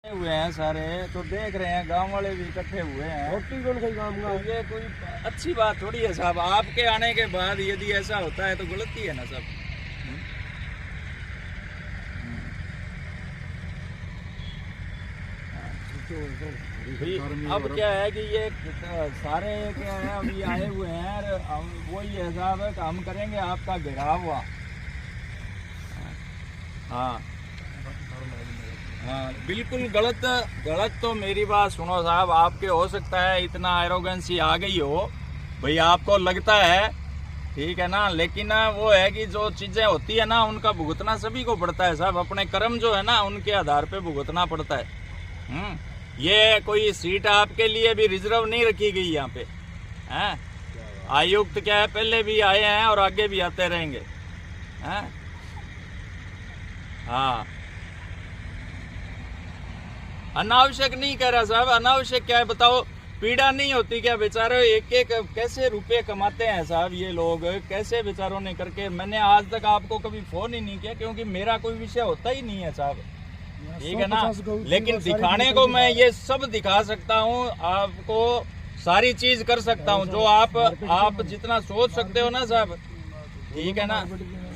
हुए हैं सारे, तो देख रहे हैं गांव वाले भी इकट्ठे हुए हैं। रोटी कौन खाई काम का? तो ये कोई अच्छी बात थोड़ी है साहब। आपके आने के बाद यदि ऐसा होता है तो गलती है ना सब। अब क्या है कि ये सारे क्या है अभी आए हुए हैं, वही है साहब है कि हम करेंगे आपका घेराव हुआ। हाँ हाँ बिल्कुल गलत तो मेरी बात सुनो साहब, आपके हो सकता है इतना एरोगेंसी आ गई हो भाई, आपको लगता है ठीक है ना, लेकिन वो है कि जो चीजें होती है ना उनका भुगतना सभी को पड़ता है साहब। अपने कर्म जो है ना उनके आधार पे भुगतना पड़ता है। ये कोई सीट आपके लिए भी रिजर्व नहीं रखी गई यहाँ पे हैं। आयुक्त क्या है पहले भी आए हैं और आगे भी आते रहेंगे हैं। हाँ अनावश्यक नहीं कह रहा साहब, अनावश्यक क्या है बताओ, पीड़ा नहीं होती क्या बेचारे? एक एक कैसे रुपए कमाते हैं साहब ये लोग, कैसे बेचारों ने करके। मैंने आज तक आपको कभी फोन ही नहीं किया क्योंकि मेरा कोई विषय होता ही नहीं है साहब, ठीक है ना। लेकिन दिखाने को मैं ये सब दिखा सकता हूँ आपको, सारी चीज कर सकता हूँ जो आप जितना सोच सकते हो ना साहब, ठीक है ना।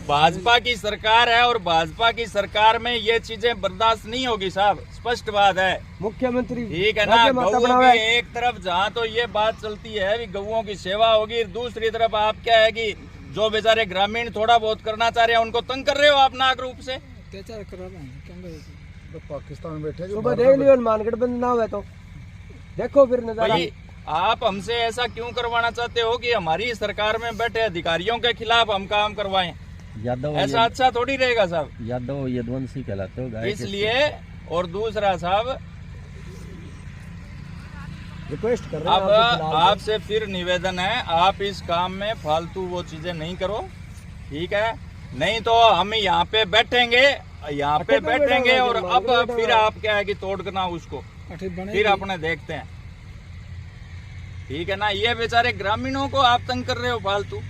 भाजपा की सरकार है और भाजपा की सरकार में ये चीजें बर्दाश्त नहीं होगी साहब, स्पष्ट बात है। मुख्यमंत्री ठीक है ना, गौओं की एक तरफ जहाँ तो ये बात चलती है कि गौओं की सेवा होगी, दूसरी तरफ आप क्या है कि जो बेचारे ग्रामीण थोड़ा बहुत करना चाह रहे हैं उनको तंग कर रहे हो आप नाक रूप से। अत्याचार कर रहे हैं तो पाकिस्तान बैठे सुबह देख लियो, मार्केट बंद ना हुआ तो देखो फिर नजारा। आप हमसे ऐसा क्यों करवाना चाहते हो कि हमारी सरकार में बैठे अधिकारियों के खिलाफ हम काम करवाएं? यादव ऐसा अच्छा थोड़ी रहेगा साहब। यादव यदुवंशी कहलाते हो इसलिए और दूसरा साहब रिक्वेस्ट कर रहे अब हैं आपसे फिर निवेदन है, आप इस काम में फालतू वो चीजें नहीं करो, ठीक है। नहीं तो हम यहाँ पे बैठेंगे और अब फिर आप क्या है कि तोड़ना उसको फिर अपने देखते हैं, ठीक है ना। ये बेचारे ग्रामीणों को आप तंग कर रहे हो फालतू।